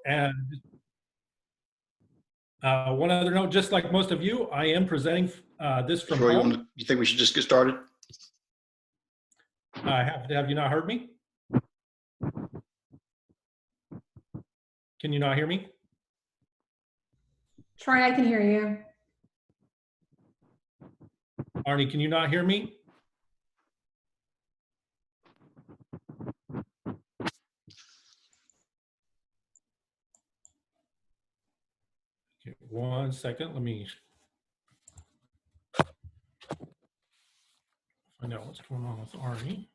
And one other note, just like most of you, I am presenting this from home. You think we should just get started? Have you not heard me? Can you not hear me? Troy, I can hear you. Arnie, can you not hear me? Okay, 1 second. Let me find out what's going on with Arnie.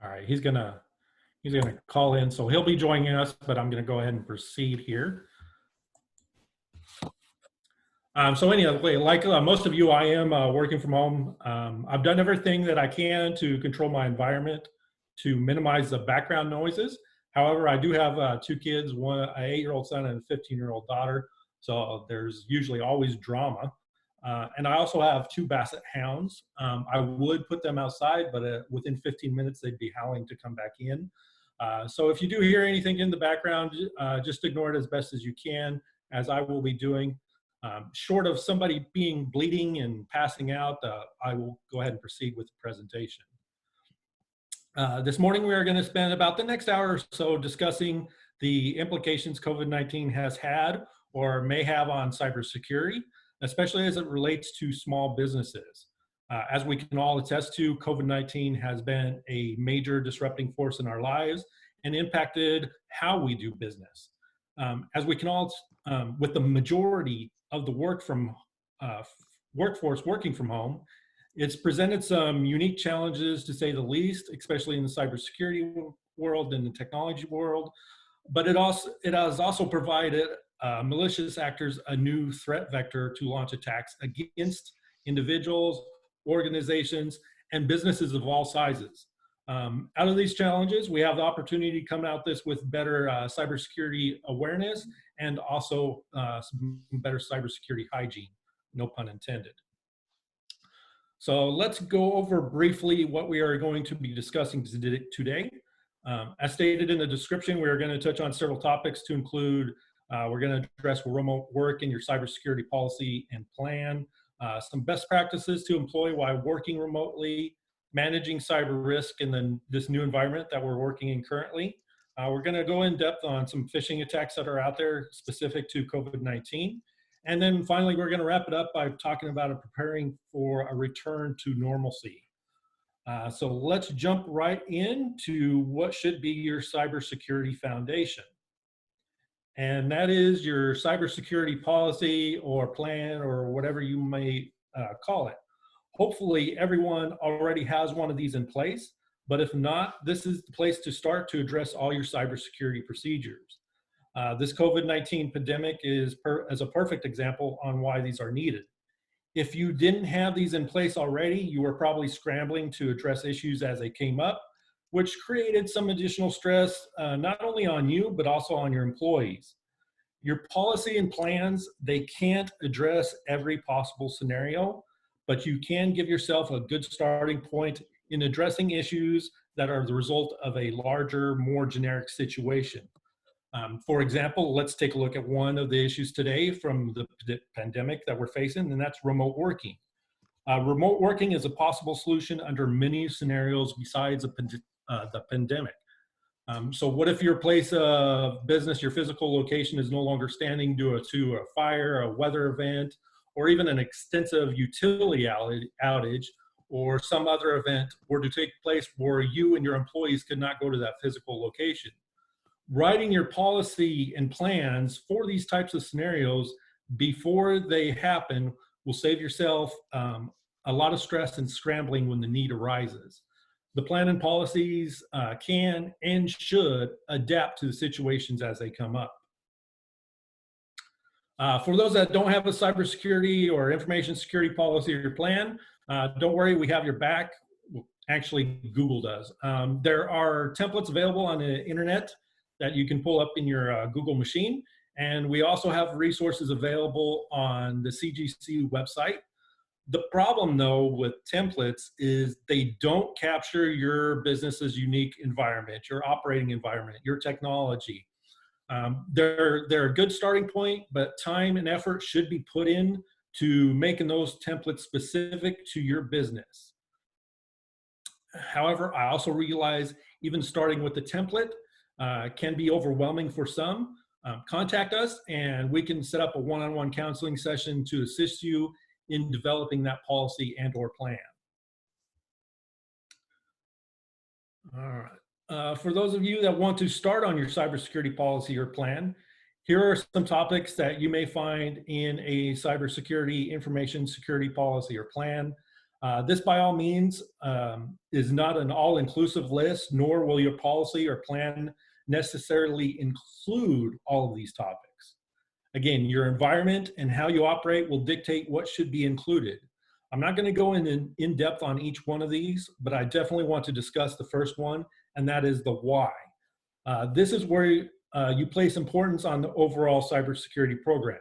All right, he's gonna call in, so he'll be joining us, but I'm gonna go ahead and proceed here. So anyway, like most of you, I am working from home. I've done everything that I can to control my environment to minimize the background noises. However, I do have 2 kids, an 8-year-old son and a 15-year-old daughter, so there's usually always drama. And I also have 2 basset hounds. I would put them outside, but within 15 minutes, they'd be howling to come back in. So if you do hear anything in the background, just ignore it as best as you can, as I will be doing. Short of somebody bleeding and passing out, I will go ahead and proceed with the presentation. This morning, we are going to spend about the next hour or so discussing the implications COVID-19 has had or may have on cybersecurity, especially as it relates to small businesses. As we can all attest to, COVID-19 has been a major disrupting force in our lives and impacted how we do business. As we can all, with the majority of the workforce working from home, it's presented some unique challenges, to say the least, especially in the cybersecurity world and the technology world. But it has also provided malicious actors a new threat vector to launch attacks against individuals, organizations, and businesses of all sizes. Out of these challenges, we have the opportunity to come out this with better cybersecurity awareness and also some better cybersecurity hygiene, no pun intended. So let's go over briefly what we are going to be discussing today. As stated in the description, we are going to touch on several topics to include, we're going to address remote work in your cybersecurity policy and plan, some best practices to employ while working remotely, managing cyber risk in this new environment that we're working in currently. We're going to go in depth on some phishing attacks that are out there specific to COVID-19. And then finally, we're going to wrap it up by talking about preparing for a return to normalcy. So let's jump right into what should be your cybersecurity foundation. And that is your cybersecurity policy or plan or whatever you may call it. Hopefully everyone already has one of these in place, but if not, this is the place to start to address all your cybersecurity procedures. This COVID-19 pandemic is a perfect example on why these are needed. If you didn't have these in place already, you were probably scrambling to address issues as they came up, which created some additional stress, not only on you, but also on your employees. Your policy and plans, they can't address every possible scenario, but you can give yourself a good starting point in addressing issues that are the result of a larger, more generic situation. For example, let's take a look at one of the issues today from the pandemic that we're facing, and that's remote working. Remote working is a possible solution under many scenarios besides the pandemic. So what if your place of business, your physical location is no longer standing due to a fire, a weather event, or even an extensive utility outage, or some other event were to take place where you and your employees could not go to that physical location? Writing your policy and plans for these types of scenarios before they happen will save yourself a lot of stress and scrambling when the need arises. The plan and policies can and should adapt to the situations as they come up. For those that don't have a cybersecurity or information security policy or plan, don't worry, we have your back. Actually, Google does. There are templates available on the internet that you can pull up in your Google machine. And we also have resources available on the CGC website. The problem though with templates is they don't capture your business's unique environment, your operating environment, your technology. They're a good starting point, but time and effort should be put in to making those templates specific to your business. However, I also realize even starting with the template can be overwhelming for some. Contact us and we can set up a one-on-one counseling session to assist you in developing that policy and or plan. All right. For those of you that want to start on your cybersecurity policy or plan, here are some topics that you may find in a cybersecurity information security policy or plan. This by all means is not an all-inclusive list, nor will your policy or plan necessarily include all of these topics. Again, your environment and how you operate will dictate what should be included. I'm not going to go in depth on each one of these, but I definitely want to discuss the first one, and that is the why. This is where you place importance on the overall cybersecurity program.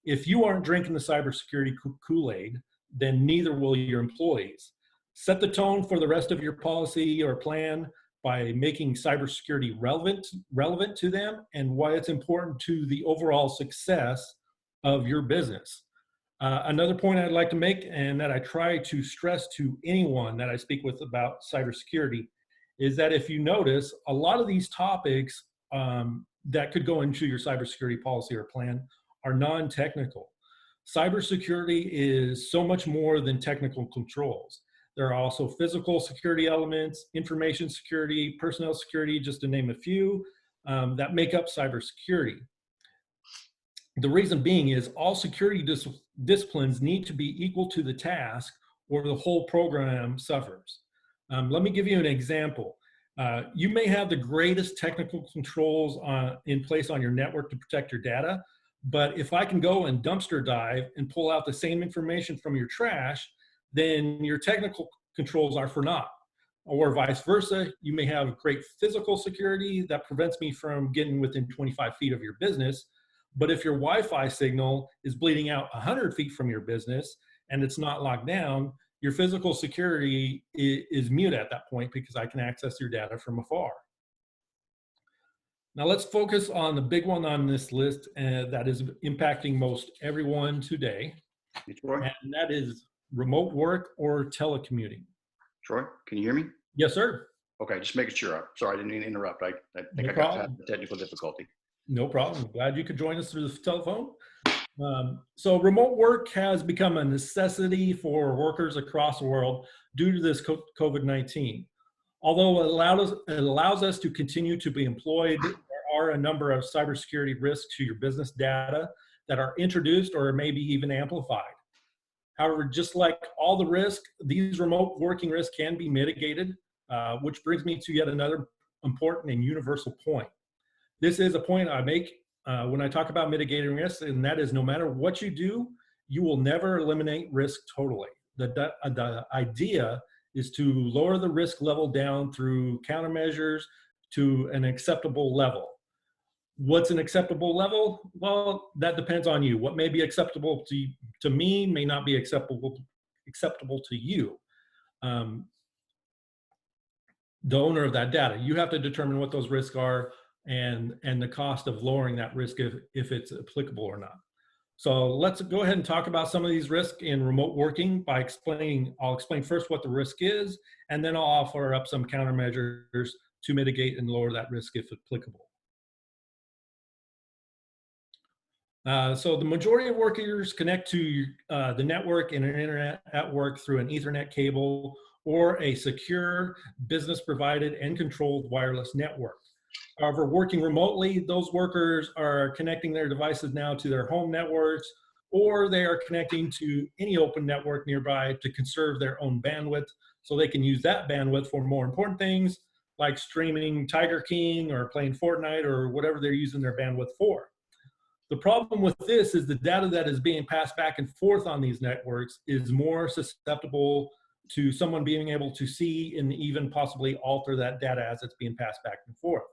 If you aren't drinking the cybersecurity Kool-Aid, then neither will your employees. Set the tone for the rest of your policy or plan by making cybersecurity relevant to them and why it's important to the overall success of your business. Another point I'd like to make, and that I try to stress to anyone that I speak with about cybersecurity, is that if you notice, a lot of these topics that could go into your cybersecurity policy or plan are non-technical. Cybersecurity is so much more than technical controls. There are also physical security elements, information security, personnel security, just to name a few, that make up cybersecurity. The reason being is all security disciplines need to be equal to the task or the whole program suffers. Let me give you an example. You may have the greatest technical controls in place on your network to protect your data, but if I can go and dumpster dive and pull out the same information from your trash, then your technical controls are for naught. Or vice versa, you may have great physical security that prevents me from getting within 25 feet of your business, but if your Wi-Fi signal is bleeding out 100 feet from your business and it's not locked down, your physical security is mute at that point because I can access your data from afar. Now let's focus on the big one on this list that is impacting most everyone today, and that is remote work or telecommuting. Troy, can you hear me? Yes, sir. Okay, just making sure. Sorry, I didn't mean to interrupt. I think No I got problem. a technical difficulty. No problem. Glad you could join us through the telephone. So remote work has become a necessity for workers across the world due to this COVID-19. Although it allows us to continue to be employed, there are a number of cybersecurity risks to your business data that are introduced or maybe even amplified. However, just like all the risk, these remote working risks can be mitigated, which brings me to yet another important and universal point. This is a point I make when I talk about mitigating risk, and that is no matter what you do, you will never eliminate risk totally. The idea is to lower the risk level down through countermeasures to an acceptable level. What's an acceptable level? Well, that depends on you. What may be acceptable to me may not be acceptable to you, the owner of that data. You have to determine what those risks are and the cost of lowering that risk if it's applicable or not. So let's go ahead and talk about some of these risks in remote working by I'll explain first what the risk is, and then I'll offer up some countermeasures to mitigate and lower that risk if applicable. So the majority of workers connect to the network and an internet at work through an Ethernet cable or a secure business provided and controlled wireless network. However, working remotely, those workers are connecting their devices now to their home networks, or they are connecting to any open network nearby to conserve their own bandwidth so they can use that bandwidth for more important things like streaming Tiger King or playing Fortnite or whatever they're using their bandwidth for. The problem with this is the data that is being passed back and forth on these networks is more susceptible to someone being able to see and even possibly alter that data as it's being passed back and forth.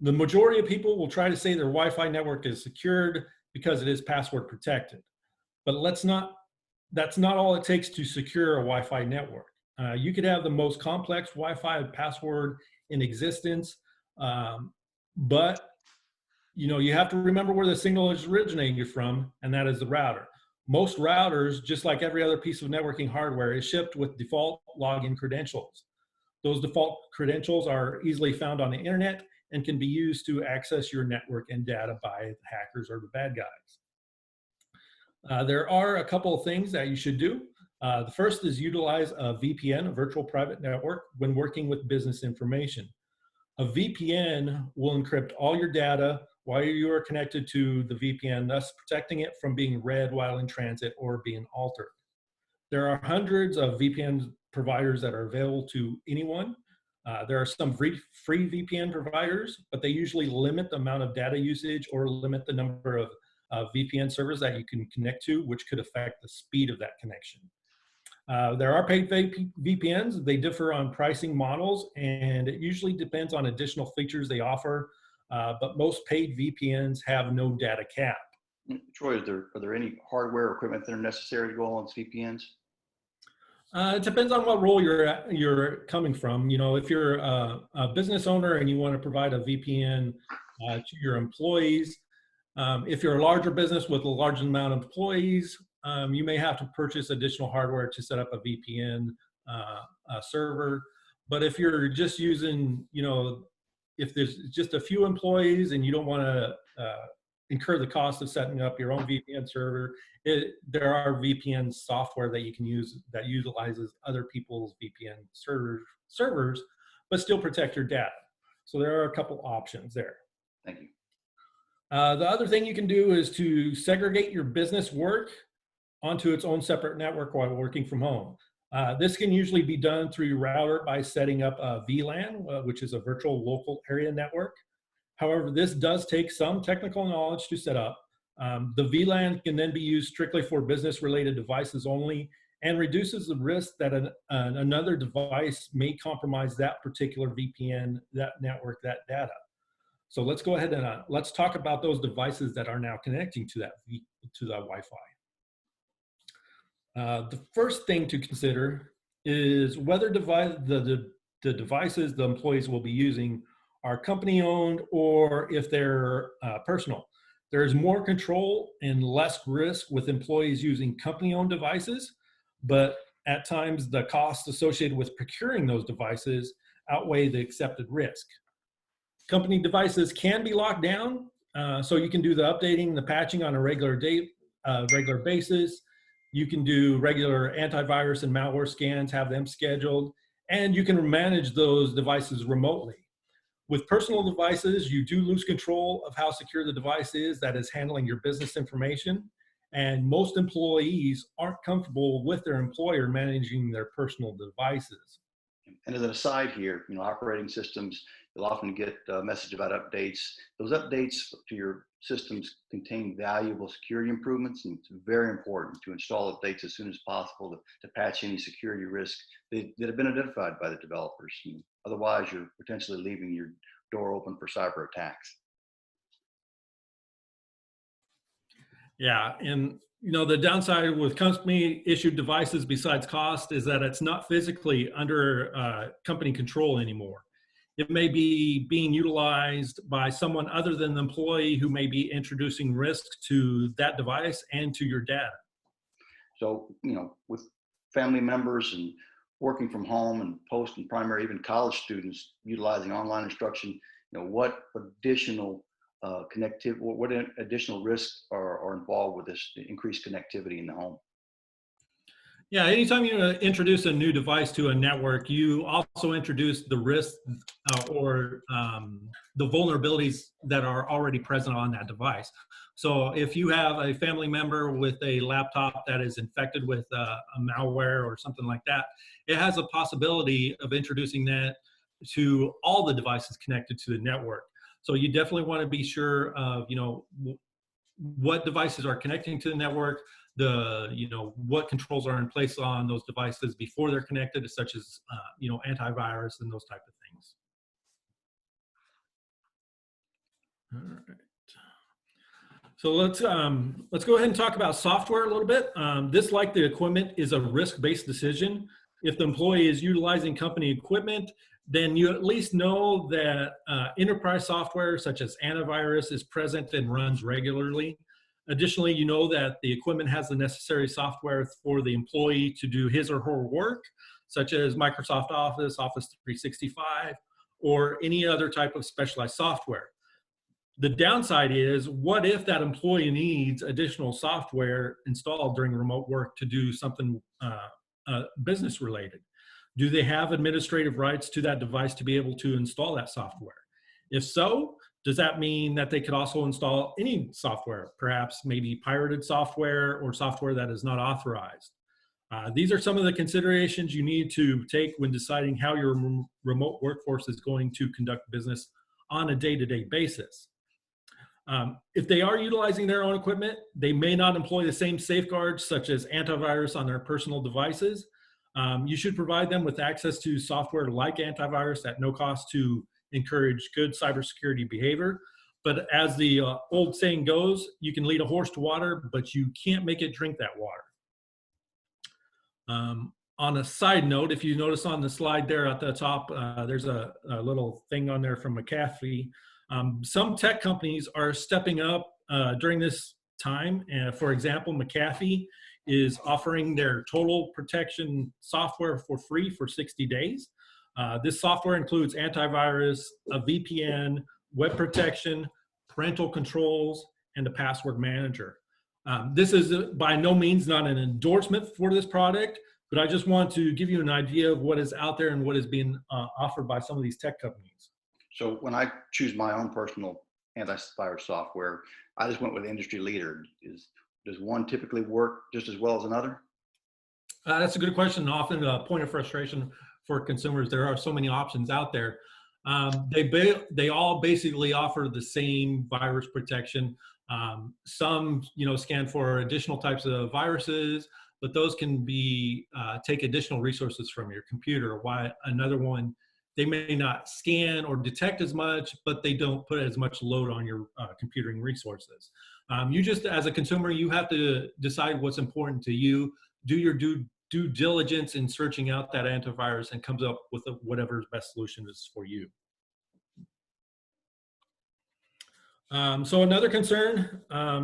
The majority of people will try to say their Wi-Fi network is secured because it is password protected. But that's not all it takes to secure a Wi-Fi network. You could have the most complex Wi-Fi password in existence, but you have to remember where the signal is originating from, and that is the router. Most routers, just like every other piece of networking hardware, is shipped with default login credentials. Those default credentials are easily found on the internet and can be used to access your network and data by the hackers or the bad guys. There are a couple of things that you should do. The first is utilize a VPN, a virtual private network, when working with business information. A VPN will encrypt all your data while you are connected to the VPN, thus protecting it from being read while in transit or being altered. There are hundreds of VPN providers that are available to anyone. There are some free VPN providers, but they usually limit the amount of data usage or limit the number of VPN servers that you can connect to, which could affect the speed of that connection. There are paid VPNs. They differ on pricing models, and it usually depends on additional features they offer, but most paid VPNs have no data cap. Troy, are there any hardware or equipment that are necessary to go on these VPNs? It depends on what role you're coming from. If you're a business owner and you want to provide a VPN to your employees, if you're a larger business with a large amount of employees, you may have to purchase additional hardware to set up a VPN server. But if you're just using, if there's just a few employees and you don't want to incur the cost of setting up your own VPN server, there are VPN software that you can use that utilizes other people's VPN servers, but still protect your data. So there are a couple options there. Thank you. The other thing you can do is to segregate your business work onto its own separate network while working from home. This can usually be done through your router by setting up a VLAN, which is a virtual local area network. However, this does take some technical knowledge to set up. The VLAN can then be used strictly for business-related devices only and reduces the risk that another device may compromise that particular VPN, that network, that data. So let's go ahead and let's talk about those devices that are now connecting to that Wi-Fi. The first thing to consider is whether the devices the employees will be using are company-owned or if they're personal. There is more control and less risk with employees using company-owned devices, but at times the costs associated with procuring those devices outweigh the accepted risk. Company devices can be locked down, so you can do the updating, the patching on a regular basis. You can do regular antivirus and malware scans, have them scheduled, and you can manage those devices remotely. With personal devices, you do lose control of how secure the device is that is handling your business information, and most employees aren't comfortable with their employer managing their personal devices. And as an aside here, operating systems, you'll often get a message about updates. Those updates to your systems contain valuable security improvements, and it's very important to install updates as soon as possible to patch any security risks that have been identified by the developers. Otherwise, you're potentially leaving your door open for cyber attacks. Yeah, and the downside with company-issued devices besides cost is that it's not physically under company control anymore. It may be being utilized by someone other than the employee who may be introducing risk to that device and to your data. So, with family members and working from home and post and primary, even college students utilizing online instruction, what additional what additional risks are involved with this increased connectivity in the home? Yeah, anytime you introduce a new device to a network, you also introduce the risks or the vulnerabilities that are already present on that device. So if you have a family member with a laptop that is infected with a malware or something like that, it has a possibility of introducing that to all the devices connected to the network. So you definitely want to be sure of, what devices are connecting to the network, what controls are in place on those devices before they're connected, such as antivirus and those type of things. All right. So let's go ahead and talk about software a little bit. This, like the equipment, is a risk-based decision. If the employee is utilizing company equipment, then you at least know that enterprise software such as antivirus is present and runs regularly. Additionally, you know that the equipment has the necessary software for the employee to do his or her work, such as Microsoft Office, Office 365, or any other type of specialized software. The downside is, what if that employee needs additional software installed during remote work to do something business related? Do they have administrative rights to that device to be able to install that software? If so, does that mean that they could also install any software, perhaps maybe pirated software or software that is not authorized? These are some of the considerations you need to take when deciding how your remote workforce is going to conduct business on a day-to-day basis. If they are utilizing their own equipment, they may not employ the same safeguards such as antivirus on their personal devices. You should provide them with access to software like antivirus at no cost to encourage good cybersecurity behavior. But as the old saying goes, you can lead a horse to water, but you can't make it drink that water. On a side note, if you notice on the slide there at the top, there's a little thing on there from McAfee. Some tech companies are stepping up during this time. For example, McAfee is offering their total protection software for free for 60 days. This software includes antivirus, a VPN, web protection, parental controls, and a password manager. This is by no means not an endorsement for this product, but I just want to give you an idea of what is out there and what is being offered by some of these tech companies. So when I choose my own personal antivirus software, I just went with industry leader. Does one typically work just as well as another? That's a good question. Often a point of frustration for consumers. There are so many options out there. They all basically offer the same virus protection. Some, scan for additional types of viruses, but those can be take additional resources from your computer. While another one, they may not scan or detect as much, but they don't put as much load on your computing resources. You just, as a consumer, you have to decide what's important to you. Do your due diligence in searching out that antivirus and comes up with whatever best solution is for you. So another concern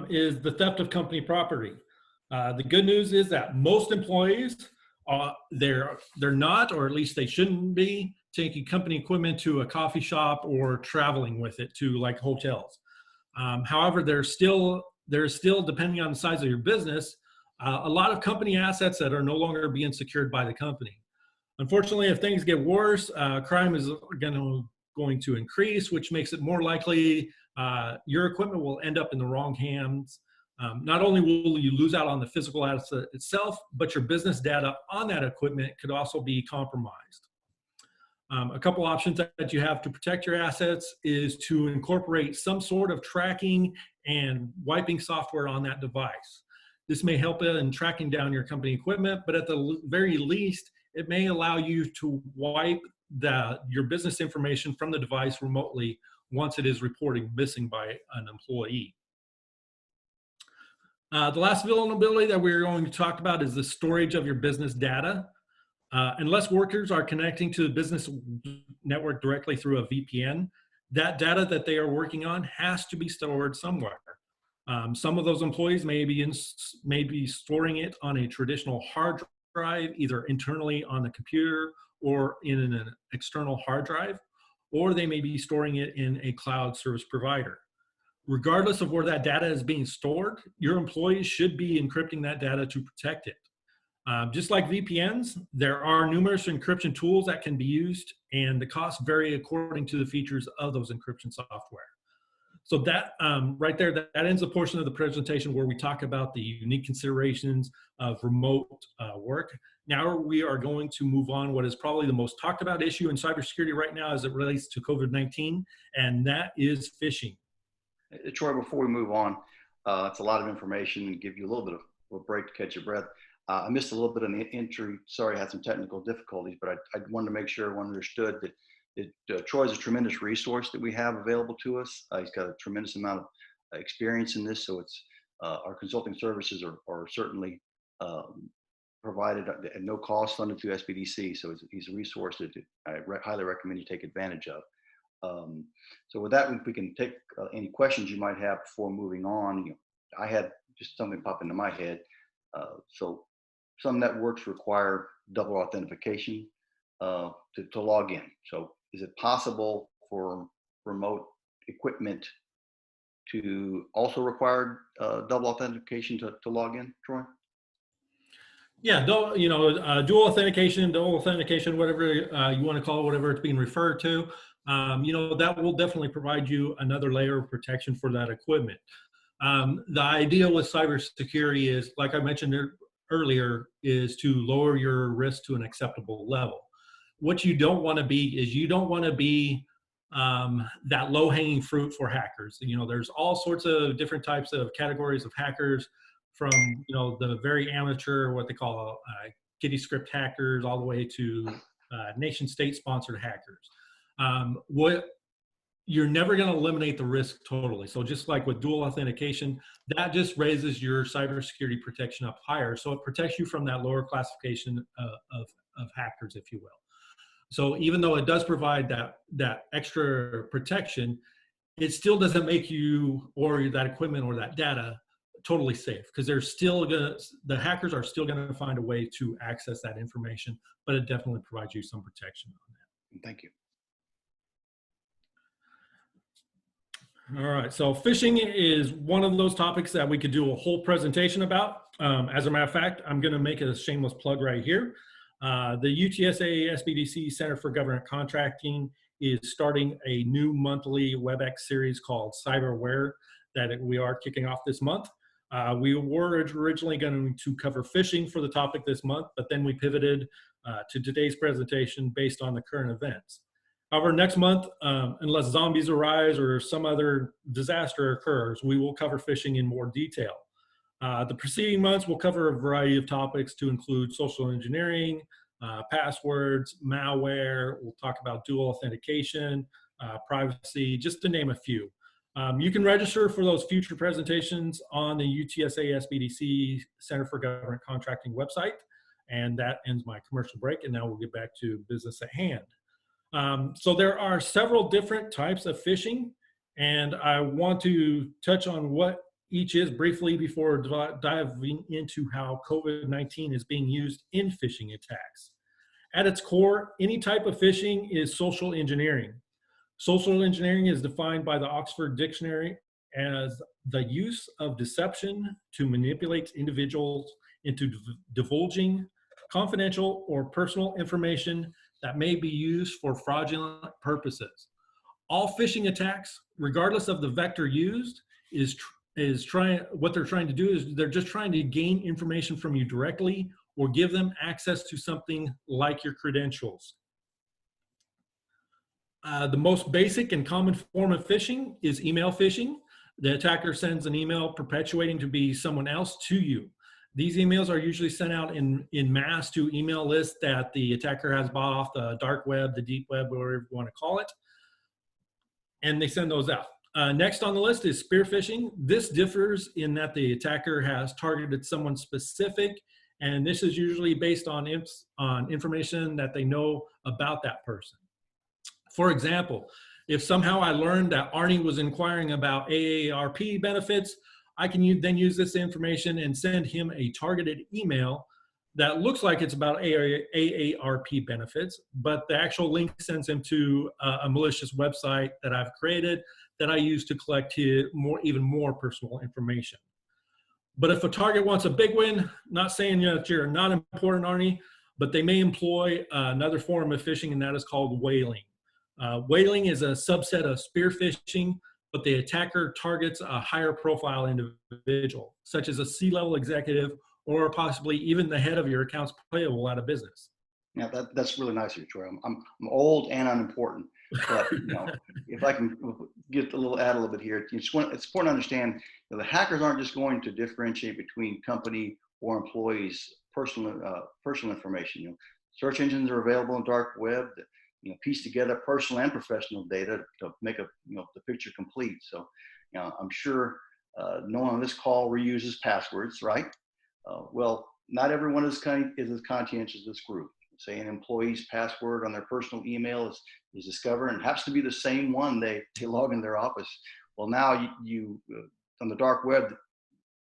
is the theft of company property. The good news is that most employees, they're not, or at least they shouldn't be, taking company equipment to a coffee shop or traveling with it to like hotels. However, there's still, depending on the size of your business, a lot of company assets that are no longer being secured by the company. Unfortunately, if things get worse, crime is going to increase, which makes it more likely your equipment will end up in the wrong hands. Not only will you lose out on the physical asset itself, but your business data on that equipment could also be compromised. A couple options that you have to protect your assets is to incorporate some sort of tracking and wiping software on that device. This may help in tracking down your company equipment, but at the very least, it may allow you to wipe your business information from the device remotely once it is reported missing by an employee. The last vulnerability that we're going to talk about is the storage of your business data. Unless workers are connecting to the business network directly through a VPN, that data that they are working on has to be stored somewhere. Some of those employees may be storing it on a traditional hard drive, either internally on the computer or in an external hard drive, or they may be storing it in a cloud service provider. Regardless of where that data is being stored, your employees should be encrypting that data to protect it. Just like VPNs, there are numerous encryption tools that can be used, and the costs vary according to the features of those encryption software. So that right there, that ends a portion of the presentation where we talk about the unique considerations of remote work. Now we are going to move on what is probably the most talked about issue in cybersecurity right now as it relates to COVID-19, and that is phishing. Troy, before we move on, It's a lot of information and give you a little bit of a break to catch your breath. I missed a little bit in the entry. Sorry, I had some technical difficulties, but I wanted to make sure everyone understood that Troy is a tremendous resource that we have available to us. He's got a tremendous amount of experience in this, so it's our consulting services are certainly provided at no cost, funded through SBDC. So he's a resource that I highly recommend you take advantage of. So with that, we can take any questions you might have before moving on. I had just something pop into my head. So some networks require double authentication to log in. So is it possible for remote equipment to also require double authentication to log in, Troy? Yeah, dual authentication, whatever you want to call it, whatever it's being referred to, that will definitely provide you another layer of protection for that equipment. The idea with cybersecurity is, like I mentioned earlier, is to lower your risk to an acceptable level. What you don't want to be is you don't want to be that low-hanging fruit for hackers. There's all sorts of different types of categories of hackers, from the very amateur, what they call kiddie script hackers, all the way to nation state sponsored hackers. You're never going to eliminate the risk totally. So just like with dual authentication, that just raises your cybersecurity protection up higher. So it protects you from that lower classification of hackers, if you will. So even though it does provide that extra protection, it still doesn't make you or that equipment or that data totally safe, because the hackers are still going to find a way to access that information, but it definitely provides you some protection on that. Thank you. All right, so phishing is one of those topics that we could do a whole presentation about. As a matter of fact, I'm going to make a shameless plug right here. The UTSA SBDC Center for Government Contracting is starting a new monthly WebEx series called Cyberware that we are kicking off this month. We were originally going to cover phishing for the topic this month, but then we pivoted to today's presentation based on the current events. However, next month, unless zombies arise or some other disaster occurs, we will cover phishing in more detail. The preceding months will cover a variety of topics to include social engineering, passwords, malware. We'll talk about dual authentication, privacy, just to name a few. You can register for those future presentations on the UTSA SBDC Center for Government Contracting website. And that ends my commercial break, and now we'll get back to business at hand. So there are several different types of phishing, and I want to touch on what each is briefly before diving into how COVID-19 is being used in phishing attacks. At its core, any type of phishing is social engineering. Social engineering is defined by the Oxford Dictionary as the use of deception to manipulate individuals into divulging confidential or personal information that may be used for fraudulent purposes. All phishing attacks, regardless of the vector used, what they're trying to do is they're just trying to gain information from you directly or give them access to something like your credentials. The most basic and common form of phishing is email phishing. The attacker sends an email perpetuating to be someone else to you. These emails are usually sent out in mass to email lists that the attacker has bought off the dark web, the deep web, whatever you want to call it, and they send those out. Next on the list is spear phishing. This differs in that the attacker has targeted someone specific, and this is usually based on information that they know about that person. For example, if somehow I learned that Arnie was inquiring about AARP benefits, I can then use this information and send him a targeted email that looks like it's about AARP benefits, but the actual link sends him to a malicious website that I've created that I use to collect even more personal information. But if a target wants a big win, not saying that you're not important, Arnie, but they may employ another form of phishing, and that is called whaling. Whaling is a subset of spear phishing, but the attacker targets a higher profile individual, such as a C-level executive or possibly even the head of your accounts payable out of business. Yeah, that's really nice of you, Troy. I'm old and unimportant. But if I can get add a little bit here, it's important to understand that the hackers aren't just going to differentiate between company or employees' personal information. Search engines are available on dark web that piece together personal and professional data to make the picture complete. So I'm sure no one on this call reuses passwords, right? Well, not everyone is as conscientious as this group. Say an employee's password on their personal email is discovered and happens to be the same one they log in their office. Well, now you on the dark web,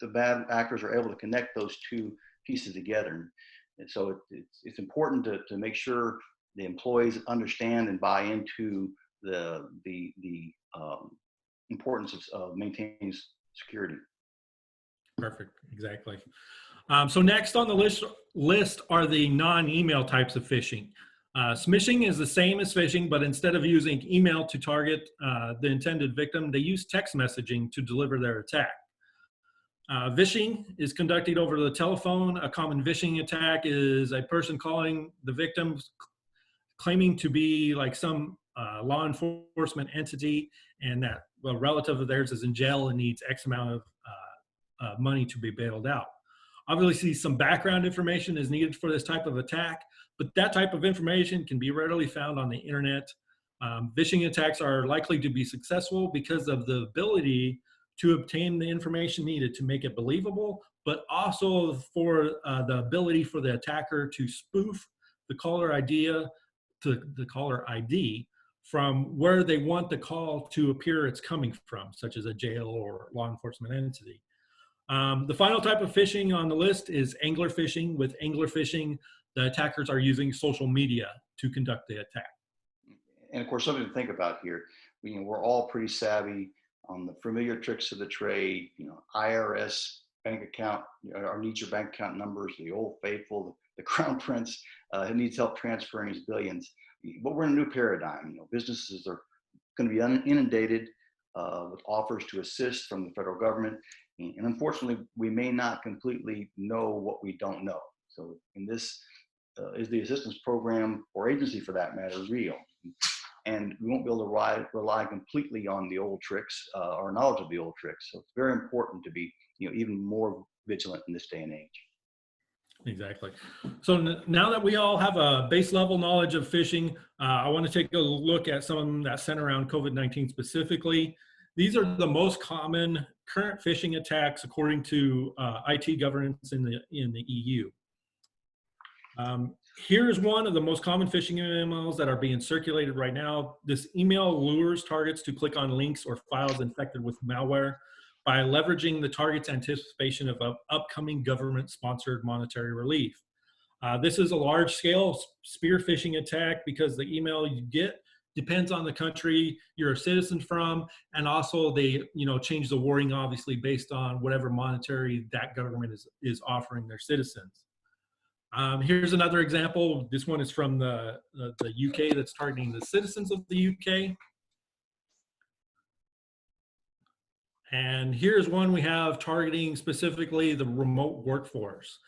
the bad actors are able to connect those two pieces together. And so it's important to make sure the employees understand and buy into the importance of maintaining security. Perfect, exactly. So next on the list are the non-email types of phishing. Smishing is the same as phishing, but instead of using email to target the intended victim, they use text messaging to deliver their attack. Phishing is conducted over the telephone. A common phishing attack is a person calling the victim, claiming to be like some law enforcement entity, and that a relative of theirs is in jail and needs X amount of money to be bailed out. Obviously, some background information is needed for this type of attack, but that type of information can be readily found on the internet. Phishing attacks are likely to be successful because of the ability to obtain the information needed to make it believable, but also for the ability for the attacker to spoof the caller ID from where they want the call to appear it's coming from, such as a jail or law enforcement entity. The final type of phishing on the list is angler phishing. With angler phishing, the attackers are using social media to conduct the attack. And of course, something to think about here. We're all pretty savvy on the familiar tricks of the trade. IRS bank account, or needs your bank account numbers, the old faithful, the crown prince who needs help transferring his billions. But we're in a new paradigm. Businesses are going to be inundated with offers to assist from the federal government. And unfortunately, we may not completely know what we don't know. So in this, is the assistance program or agency for that matter real? And we won't be able to rely completely on the old tricks or knowledge of the old tricks. So it's very important to be even more vigilant in this day and age. Exactly. So now that we all have a base level knowledge of phishing, I want to take a look at some of them that center around COVID-19 specifically. These are the most common current phishing attacks according to IT governance in the EU. Here's one of the most common phishing emails that are being circulated right now. This email lures targets to click on links or files infected with malware by leveraging the target's anticipation of upcoming government-sponsored monetary relief. This is a large-scale spear phishing attack because the email you get depends on the country you're a citizen from, and also they change the wording obviously based on whatever monetary that government is offering their citizens. Here's another example. This one is from the UK that's targeting the citizens of the UK. And here's one we have targeting specifically the remote workforce.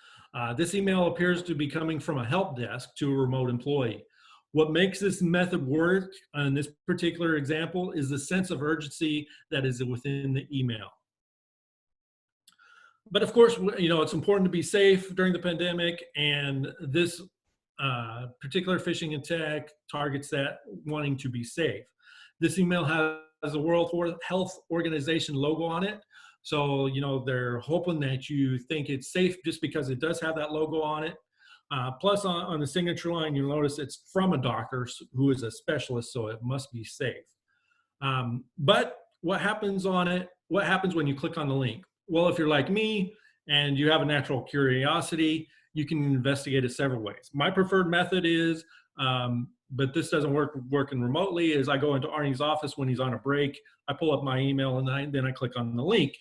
This email appears to be coming from a help desk to a remote employee. What makes this method work in this particular example is the sense of urgency that is within the email. But of course, it's important to be safe during the pandemic, and this particular phishing attack targets that wanting to be safe. This email has a World Health Organization logo on it. So, they're hoping that you think it's safe just because it does have that logo on it. Plus on the signature line, you'll notice it's from a doctor who is a specialist, so it must be safe. But what happens on it? What happens when you click on the link? Well, if you're like me and you have a natural curiosity, you can investigate it several ways. My preferred method is, but this doesn't working remotely, is I go into Arnie's office when he's on a break, I pull up my email and then I click on the link.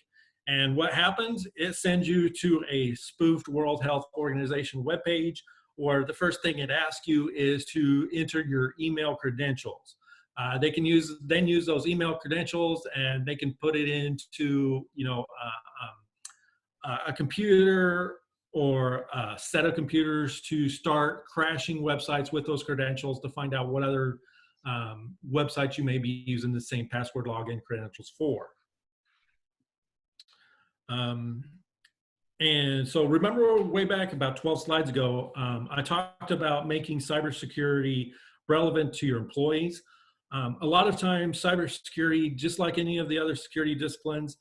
And what happens, it sends you to a spoofed World Health Organization webpage, where the first thing it asks you is to enter your email credentials. They can use those email credentials, and they can put it into a computer or a set of computers to start crashing websites with those credentials to find out what other websites you may be using the same password login credentials for. And so remember way back about 12 slides ago, I talked about making cybersecurity relevant to your employees. A lot of times cybersecurity, just like any of the other security disciplines,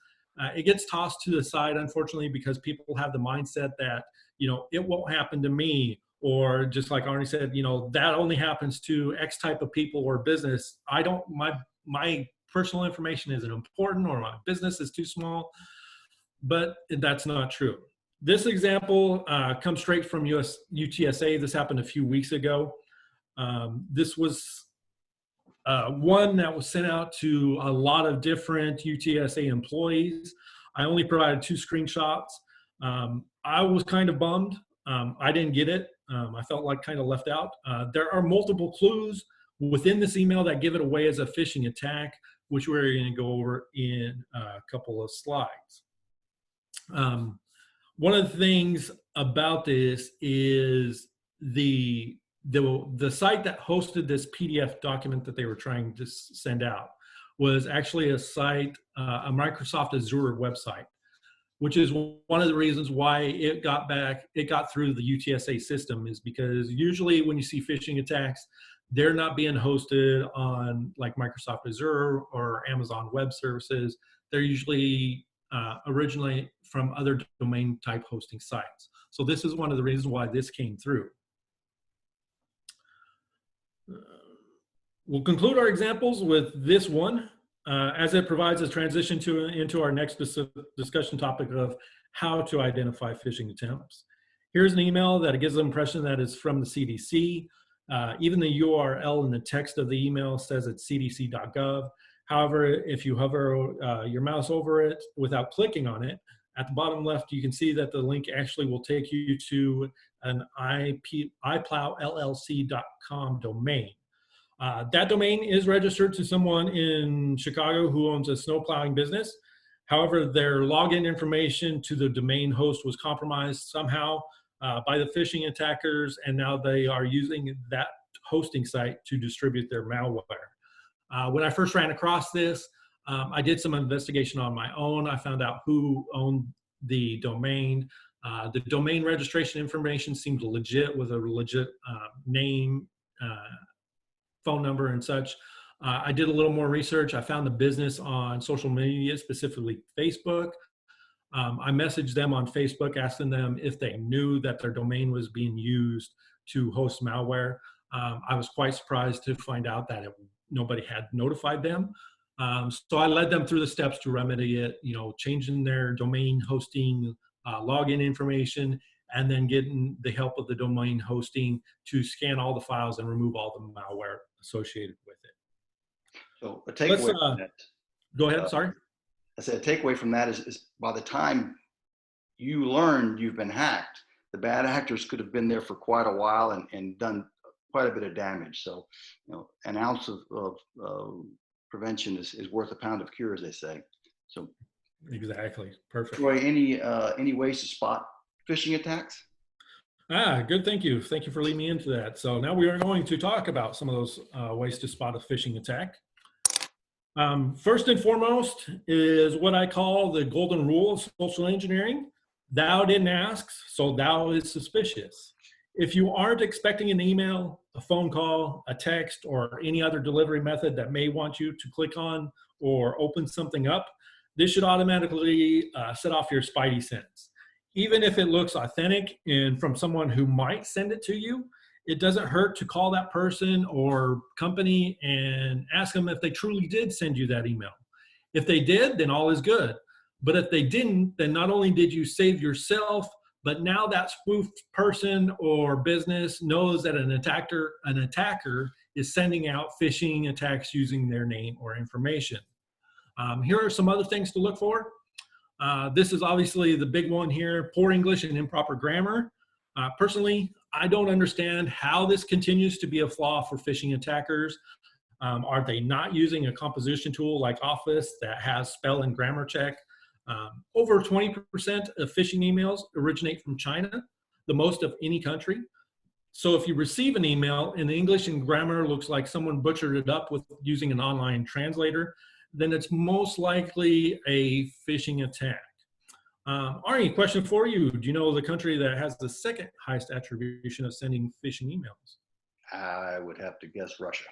it gets tossed to the side, unfortunately, because people have the mindset that, it won't happen to me, or just like Arnie said, that only happens to X type of people or business. My personal information isn't important, or my business is too small, but that's not true. This example comes straight from UTSA. This happened a few weeks ago. This was one that was sent out to a lot of different UTSA employees. I only provided 2 screenshots. I was kind of bummed. I didn't get it. I felt like kind of left out. There are multiple clues within this email that give it away as a phishing attack, which we're going to go over in a couple of slides. One of the things about this is the site that hosted this PDF document that they were trying to send out was actually a site, a Microsoft Azure website, which is one of the reasons why it got through the UTSA system, is because usually when you see phishing attacks, they're not being hosted on like Microsoft Azure or Amazon Web Services. They're usually originally from other domain type hosting sites. So this is one of the reasons why this came through. We'll conclude our examples with this one, as it provides a transition into our next discussion topic of how to identify phishing attempts. Here's an email that gives the impression that it's from the CDC. Even the URL in the text of the email says it's cdc.gov. However, if you hover your mouse over it without clicking on it, at the bottom left, you can see that the link actually will take you to an iplowllc.com domain. That domain is registered to someone in Chicago who owns a snow plowing business. However, their login information to the domain host was compromised somehow by the phishing attackers, and now they are using that hosting site to distribute their malware. When I first ran across this, I did some investigation on my own. I found out who owned the domain. The domain registration information seemed legit, with a legit name, phone number, and such. I did a little more research. I found the business on social media, specifically Facebook. I messaged them on Facebook, asking them if they knew that their domain was being used to host malware. I was quite surprised to find out that nobody had notified them. So I led them through the steps to remedy it, changing their domain hosting login information, and then getting the help of the domain hosting to scan all the files and remove all the malware associated with it. So a takeaway from that. Go ahead, sorry. I said a takeaway from that is by the time you learn you've been hacked, the bad actors could have been there for quite a while and done quite a bit of damage. So, an ounce of prevention is worth a pound of cure, as they say. So, exactly, perfect. Troy, any ways to spot phishing attacks? Good, thank you. Thank you for leading me into that. So now we are going to talk about some of those ways to spot a phishing attack. First and foremost is what I call the golden rule of social engineering. Thou didn't ask, so thou is suspicious. If you aren't expecting an email, a phone call, a text, or any other delivery method that may want you to click on or open something up, this should automatically set off your spidey sense. Even if it looks authentic and from someone who might send it to you, it doesn't hurt to call that person or company and ask them if they truly did send you that email. If they did, then all is good. But if they didn't, then not only did you save yourself, but now that spoofed person or business knows that an attacker is sending out phishing attacks using their name or information. Here are some other things to look for. This is obviously the big one here: poor English and improper grammar. Personally, I don't understand how this continues to be a flaw for phishing attackers. Are they not using a composition tool like Office that has spell and grammar check? Over 20% of phishing emails originate from China, the most of any country. So if you receive an email and the English and grammar looks like someone butchered it up with using an online translator, then it's most likely a phishing attack. Arnie, question for you. Do you know the country that has the second highest attribution of sending phishing emails? I would have to guess Russia.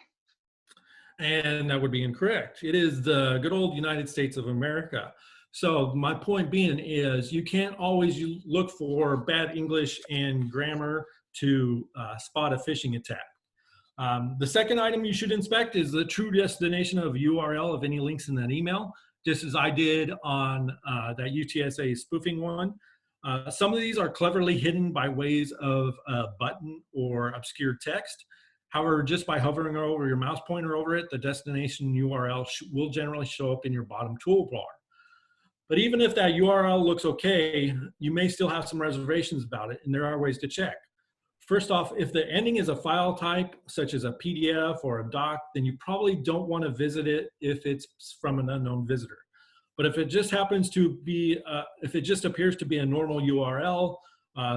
And that would be incorrect. It is the good old United States of America. So my point being is you can't always look for bad English and grammar to spot a phishing attack. The second item you should inspect is the true destination of URL of any links in that email, just as I did on that UTSA spoofing one. Some of these are cleverly hidden by ways of a button or obscure text. However, just by hovering over your mouse pointer over it, the destination URL will generally show up in your bottom toolbar. But even if that URL looks okay, you may still have some reservations about it, and there are ways to check. First off, if the ending is a file type, such as a PDF or a doc, then you probably don't want to visit it if it's from an unknown visitor. But if it just happens to be, if it just appears to be a normal URL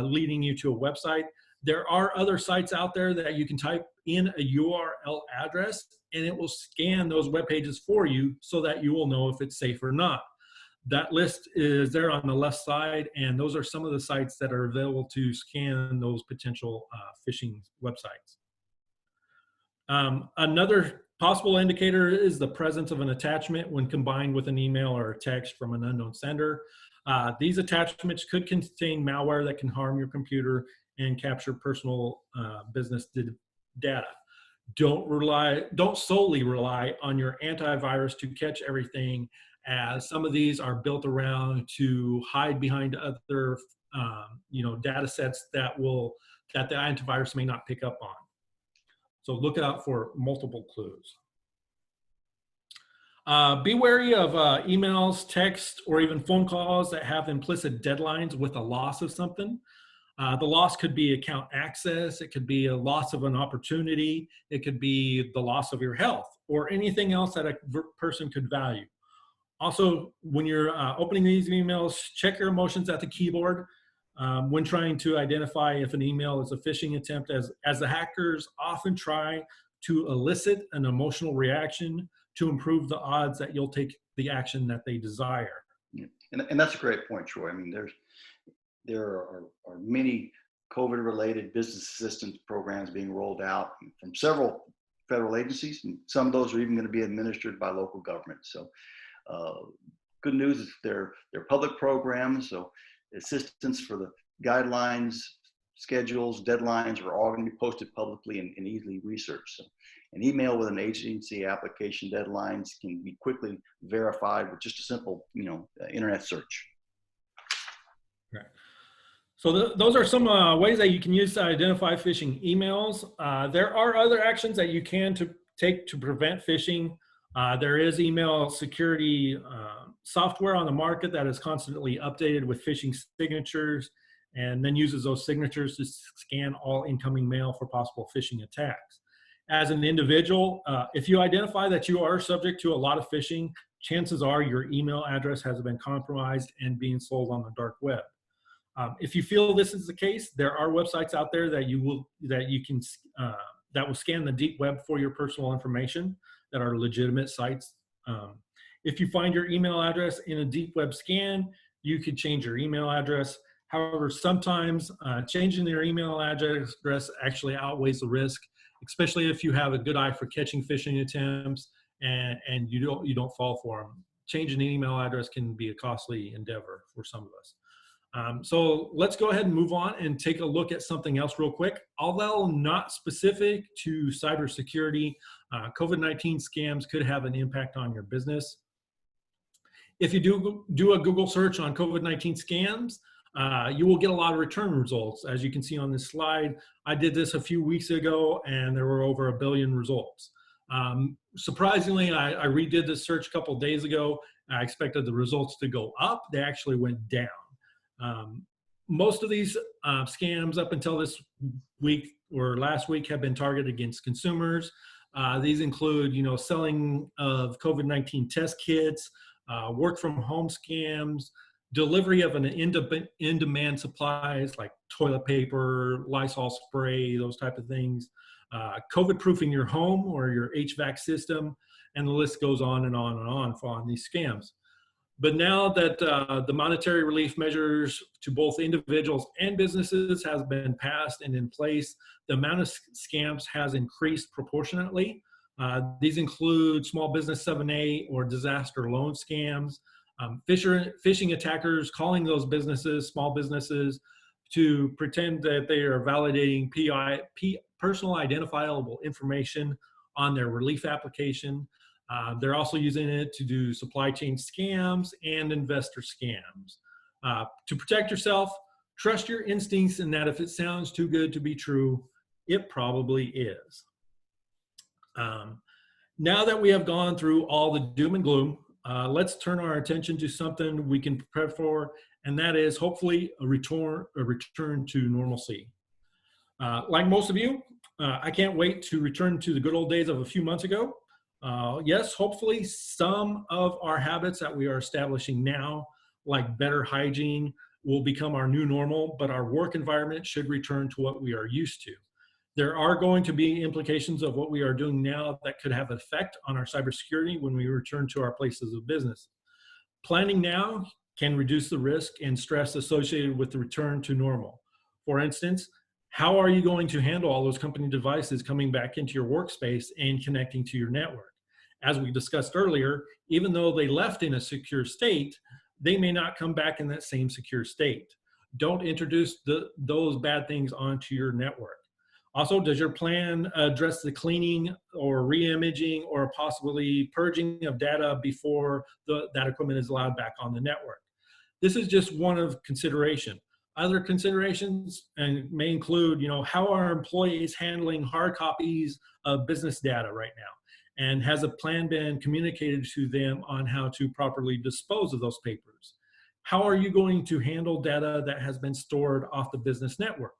leading you to a website, there are other sites out there that you can type in a URL address and it will scan those web pages for you so that you will know if it's safe or not. That list is there on the left side, and those are some of the sites that are available to scan those potential phishing websites. Another possible indicator is the presence of an attachment when combined with an email or a text from an unknown sender. These attachments could contain malware that can harm your computer and capture personal business data. Don't solely rely on your antivirus to catch everything, as some of these are built around to hide behind other data sets that the antivirus may not pick up on. So look out for multiple clues. Be wary of emails, text, or even phone calls that have implicit deadlines with a loss of something. The loss could be account access, it could be a loss of an opportunity, it could be the loss of your health, or anything else that a person could value. Also, when you're opening these emails, check your emotions at the keyboard when trying to identify if an email is a phishing attempt, as the hackers often try to elicit an emotional reaction to improve the odds that you'll take the action that they desire. Yeah. And that's a great point, Troy. I mean, there are many COVID-related business assistance programs being rolled out from several federal agencies, and some of those are even going to be administered by local governments. So good news is they're public programs, so assistance for the guidelines, schedules, deadlines are all going to be posted publicly and easily researched. So an email with an agency application deadlines can be quickly verified with just a simple, internet search. Right. So those are some ways that you can use to identify phishing emails. There are other actions that you can take to prevent phishing. There is email security software on the market that is constantly updated with phishing signatures, and then uses those signatures to scan all incoming mail for possible phishing attacks. As an individual, if you identify that you are subject to a lot of phishing, chances are your email address has been compromised and being sold on the dark web. If you feel this is the case, there are websites out there that will scan the deep web for your personal information that are legitimate sites. If you find your email address in a deep web scan, you could change your email address. However, sometimes changing your email address actually outweighs the risk, especially if you have a good eye for catching phishing attempts and you don't fall for them. Changing an email address can be a costly endeavor for some of us. So let's go ahead and move on and take a look at something else real quick. Although not specific to cybersecurity, COVID-19 scams could have an impact on your business. If you do a Google search on COVID-19 scams, you will get a lot of return results. As you can see on this slide, I did this a few weeks ago and there were over 1 billion results. Surprisingly, I redid this search a couple of days ago. I expected the results to go up. They actually went down. Most of these scams up until this week or last week have been targeted against consumers. These include, selling of COVID-19 test kits, work from home scams, delivery of an in-demand supplies like toilet paper, Lysol spray, those type of things, COVID-proofing your home or your HVAC system, and the list goes on and on and on for these scams. But now that the monetary relief measures to both individuals and businesses has been passed and in place, the amount of scams has increased proportionately. These include small business 7A or disaster loan scams, phishing attackers calling those businesses, small businesses, to pretend that they are validating personal identifiable information on their relief application. They're also using it to do supply chain scams and investor scams. To protect yourself, trust your instincts and that if it sounds too good to be true, it probably is. Now that we have gone through all the doom and gloom, let's turn our attention to something we can prepare for, and that is hopefully a return to normalcy. Like most of you, I can't wait to return to the good old days of a few months ago. Yes, hopefully some of our habits that we are establishing now, like better hygiene, will become our new normal, but our work environment should return to what we are used to. There are going to be implications of what we are doing now that could have an effect on our cybersecurity when we return to our places of business. Planning now can reduce the risk and stress associated with the return to normal. For instance, how are you going to handle all those company devices coming back into your workspace and connecting to your network? As we discussed earlier, even though they left in a secure state, they may not come back in that same secure state. Don't introduce those bad things onto your network. Also, does your plan address the cleaning or re-imaging or possibly purging of data before that equipment is allowed back on the network? This is just one of consideration. Other considerations may include, how are employees handling hard copies of business data right now? And has a plan been communicated to them on how to properly dispose of those papers? How are you going to handle data that has been stored off the business network?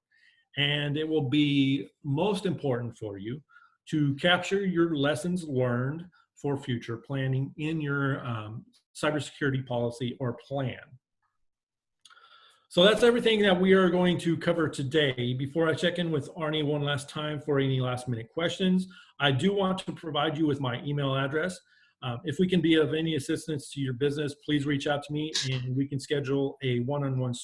And it will be most important for you to capture your lessons learned for future planning in your cybersecurity policy or plan. So that's everything that we are going to cover today. Before I check in with Arnie one last time for any last minute questions, I do want to provide you with my email address. If we can be of any assistance to your business, please reach out to me and we can schedule a one-on-one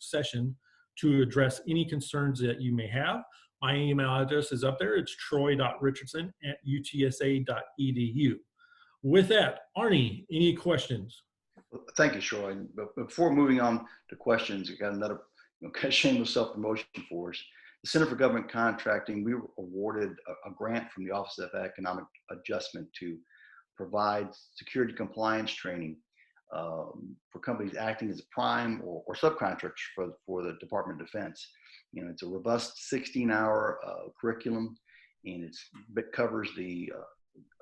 session to address any concerns that you may have. My email address is up there. It's troy.richardson@utsa.edu. With that, Arnie, any questions? Thank you, Troy. But before moving on to questions, I got another kind of shameless self-promotion for us. The Center for Government Contracting, we were awarded a grant from the Office of Economic Adjustment to provide security compliance training for companies acting as a prime or subcontractors for the Department of Defense. It's a robust 16-hour curriculum, and it covers the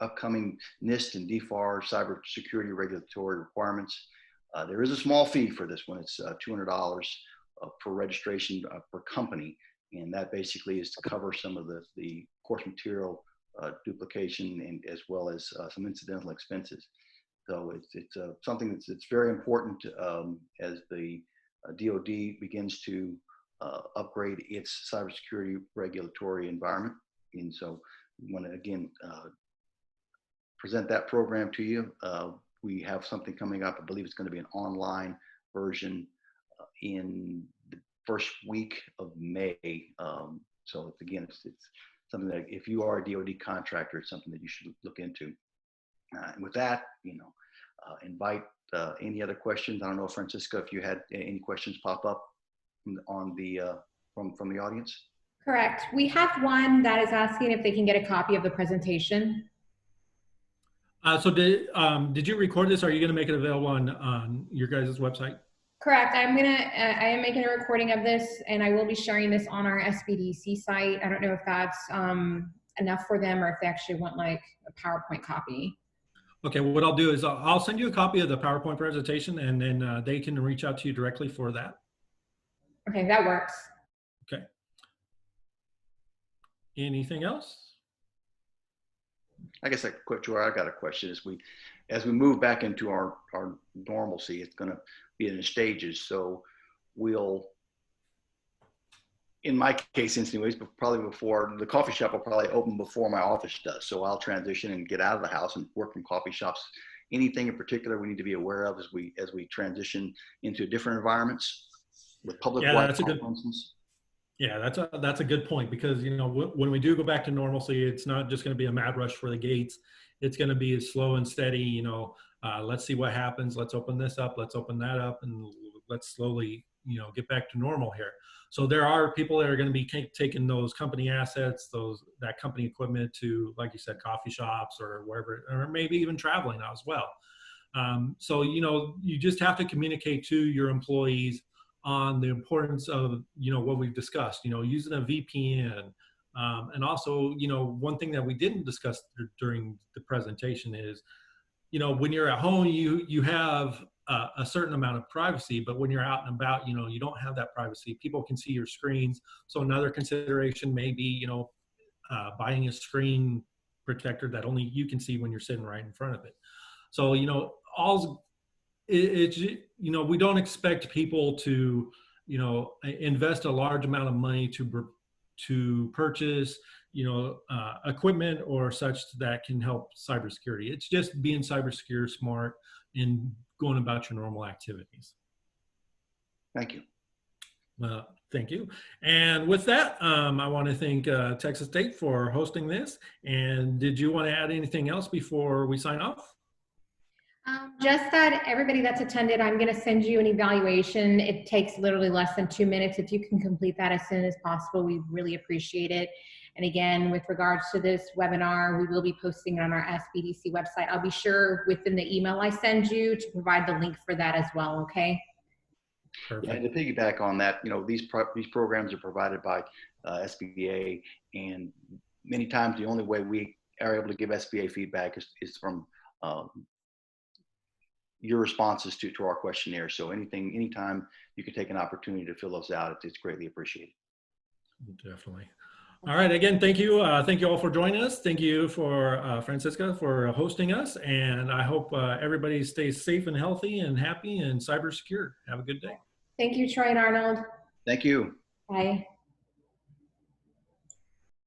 upcoming NIST and DFAR cybersecurity regulatory requirements. There is a small fee for this one. It's $200 per registration per company, and that basically is to cover some of the course material duplication and as well as some incidental expenses. So it's something that's very important as the DoD begins to upgrade its cybersecurity regulatory environment. And so we want to again present that program to you. We have something coming up. I believe it's going to be an online version in the first week of May. So again, it's something that if you are a DoD contractor, it's something that you should look into. And with that, invite any other questions. I don't know, Francisca, if you had any questions pop up on the from the audience. Correct. We have one that is asking if they can get a copy of the presentation. So did you record this? Or are you going to make it available on your guys' website? Correct. I am making a recording of this, and I will be sharing this on our SBDC site. I don't know if that's enough for them or if they actually want like a PowerPoint copy. Okay, well, what I'll do is I'll send you a copy of the PowerPoint presentation, and then they can reach out to you directly for that. Okay, that works. Okay. Anything else? I guess I got a question. As we move back into our normalcy, it's going to be in stages. So we'll, in my case anyways, but probably before, the coffee shop will probably open before my office does. So I'll transition and get out of the house and work from coffee shops. Anything in particular we need to be aware of as we transition into different environments with public Wi-Fi, for instance? Yeah, that's a good point, because when we do go back to normalcy, it's not just going to be a mad rush for the gates. It's going to be slow and steady. Let's see what happens. Let's open this up. Let's open that up, and let's slowly get back to normal here. So there are people that are going to be taking those company assets, that company equipment to, like you said, coffee shops or wherever, or maybe even traveling as well. So you just have to communicate to your employees on the importance of what we've discussed, using a VPN, and also one thing that we didn't discuss during the presentation is when you're at home you have a certain amount of privacy, but when you're out and about you don't have that privacy. People can see your screens. So another consideration may be buying a screen protector that only you can see when you're sitting right in front of it. So we don't expect people to invest a large amount of money to purchase equipment or such that can help cybersecurity. It's just being cybersecure smart and going about your normal activities. Thank you. Thank you. And with that, I want to thank Texas State for hosting this. And did you want to add anything else before we sign off? Just that everybody that's attended, I'm going to send you an evaluation. It takes literally less than 2 minutes. If you can complete that as soon as possible, we really appreciate it. And again, with regards to this webinar, we will be posting it on our SBDC website. I'll be sure within the email I send you to provide the link for that as well, okay? Perfect. Yeah, and to piggyback on that, these programs are provided by SBA, and many times the only way we are able to give SBA feedback is from your responses to our questionnaire. So anytime you can take an opportunity to fill those out, it's greatly appreciated. Definitely. All right. Again, thank you. Thank you all for joining us. Thank you for Francisca for hosting us. And I hope everybody stays safe and healthy and happy and cyber secure. Have a good day. Thank you, Troy and Arnold. Thank you. Bye.